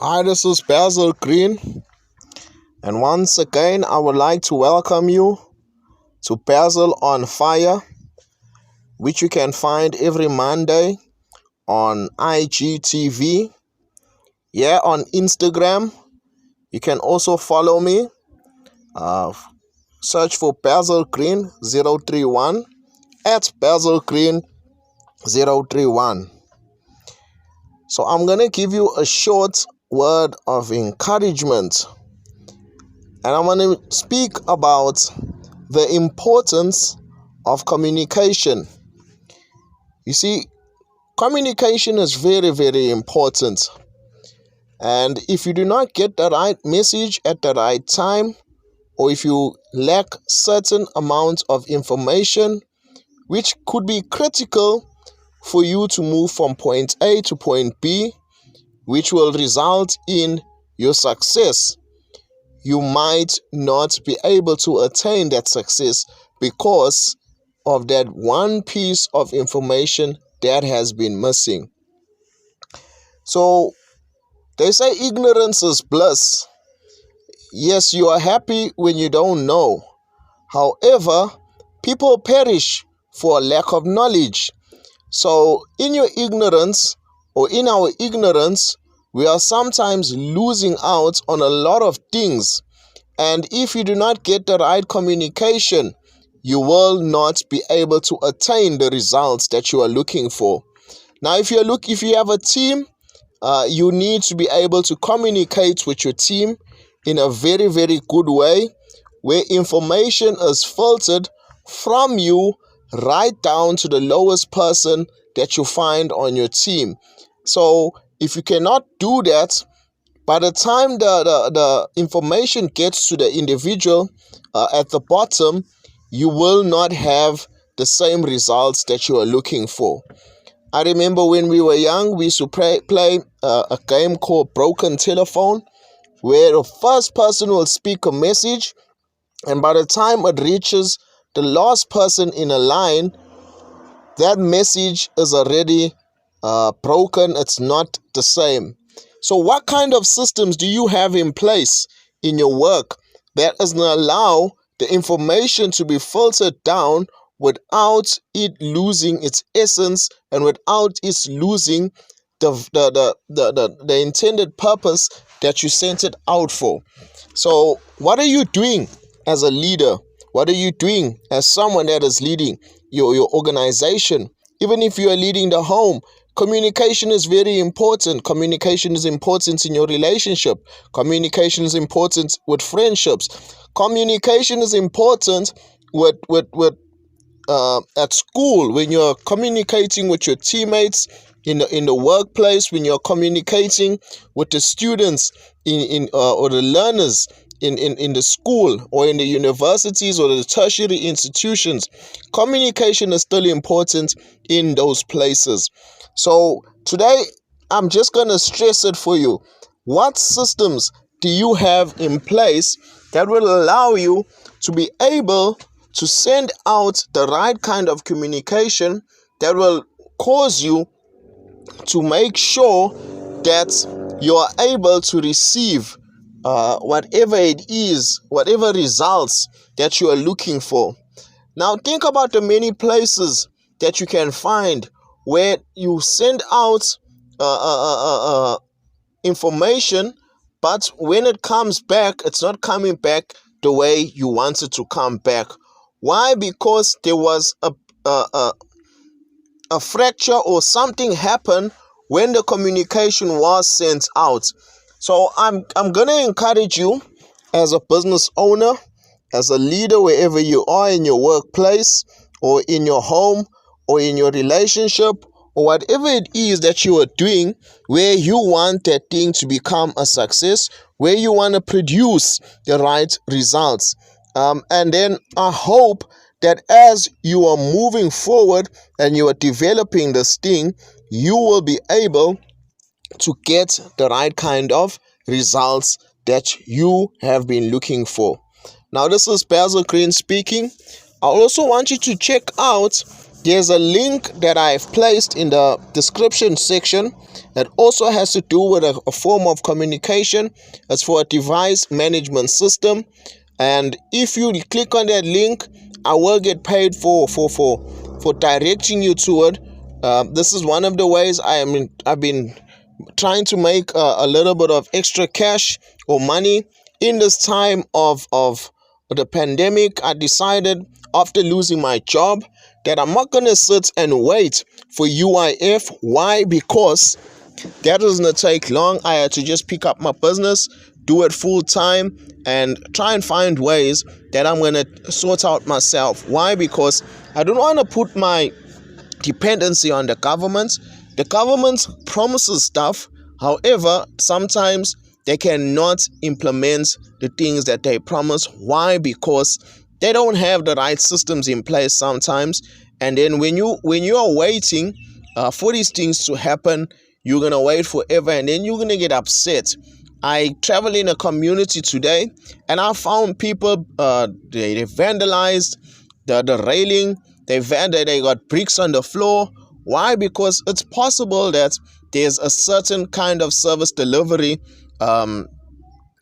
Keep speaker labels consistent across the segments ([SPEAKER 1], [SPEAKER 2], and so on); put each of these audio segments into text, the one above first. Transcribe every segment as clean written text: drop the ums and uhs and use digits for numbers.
[SPEAKER 1] Hi, this is Basil Green, and once again, I would like to welcome you to Basil on Fire, which you can find every Monday on IGTV. Yeah, on Instagram. You can also follow me. Uh, Search for Basil Green 031 at Basil Green 031. So, I'm going to give you a short word of encouragement. And I want to speak about the importance of communication. You see, communication is very, very important. And if you do not get the right message at the right time, or if you lack certain amount of information, which could be critical for you to move from point A to point B, which will result in your success, you might not be able to attain that success because of that one piece of information that has been missing. So they say ignorance is bliss. Yes, you are happy when you don't know. However, people perish for lack of knowledge. So in your ignorance, or in our ignorance, we are sometimes losing out on a lot of things. And if you do not get the right communication, you will not be able to attain the results that you are looking for. Now, if you have a team, you need to be able to communicate with your team in a very, very good way, where information is filtered from you right down to the lowest person that you find on your team. So if you cannot do that, by the time the information gets to the individual at the bottom, you will not have the same results that you are looking for. I remember when we were young, we used to play a game called Broken Telephone, where the first person will speak a message, and by the time it reaches the last person in a line, that message is already broken. It's not the same. So what kind of systems do you have in place in your work that doesn't allow the information to be filtered down without it losing its essence and without it losing the intended purpose that you sent it out for? So what are you doing as a leader? What are you doing as someone that is leading your organization? Even if you are leading the home, communication is very important. Communication is important in your relationship. Communication is important with friendships. Communication is important at school, when you're communicating with your teammates in the workplace, when you're communicating with the students or the learners in the school or in the universities or the tertiary institutions. Communication is still important in those places. So today, I'm just going to stress it for you. What systems do you have in place that will allow you to be able to send out the right kind of communication that will cause you to make sure that you are able to receive whatever it is, whatever results that you are looking for? Now, think about the many places that you can find where you send out information, but when it comes back, it's not coming back the way you want it to come back. Why? Because there was a fracture or something happened when the communication was sent out. So I'm going to encourage you as a business owner, as a leader, wherever you are in your workplace or in your home or in your relationship or whatever it is that you are doing, where you want that thing to become a success, where you want to produce the right results. And then I hope that as you are moving forward and you are developing this thing, you will be able to get the right kind of results that you have been looking for. Now, this is Basil Green speaking. I also want you to check out there's a link that I've placed in the description section that also has to do with a form of communication. It's for a device management system. And if you click on that link, I will get paid for directing you to it. This is one of the ways I've been trying to make a little bit of extra cash or money in this time of the pandemic. I decided after losing my job that I'm not gonna sit and wait for UIF. Why? Because that doesn't take long. I had to just pick up my business, do it full time, and try and find ways that I'm gonna sort out myself. Why? Because I don't want to put my dependency on the government. The government promises stuff, however, sometimes they cannot implement the things that they promise. Why? Because they don't have the right systems in place sometimes. And then when you are waiting for these things to happen, you're gonna wait forever, and then you're gonna get upset. I travel in a community today, and I found people they vandalized the railing. They got bricks on the floor. Why? Because it's possible that there's a certain kind of service delivery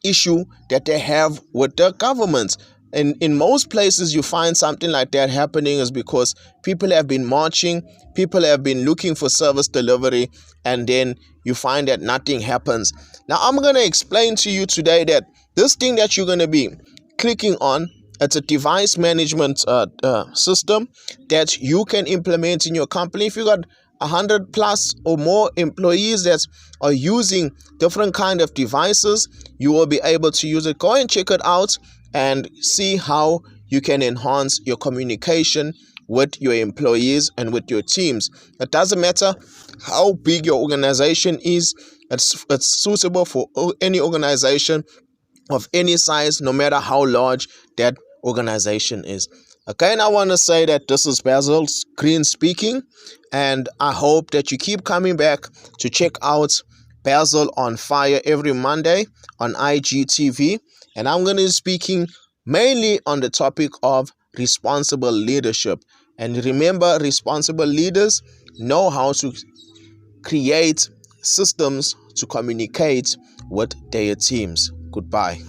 [SPEAKER 1] issue that they have with the government. And in most places you find something like that happening is because people have been marching, people have been looking for service delivery, and then you find that nothing happens. Now I'm going to explain to you today that this thing that you're going to be clicking on, it's a device management system that you can implement in your company. If you got 100 plus or more employees that are using different kind of devices, you will be able to use it. Go and check it out and see how you can enhance your communication with your employees and with your teams. It doesn't matter how big your organization is. It's suitable for any organization of any size, no matter how large that organization is. Okay, and I want to say that this is Basil Green speaking, and I hope that you keep coming back to check out Basil on Fire every Monday on IGTV. And I'm going to be speaking mainly on the topic of responsible leadership. And remember, responsible leaders know how to create systems to communicate with their teams. Goodbye.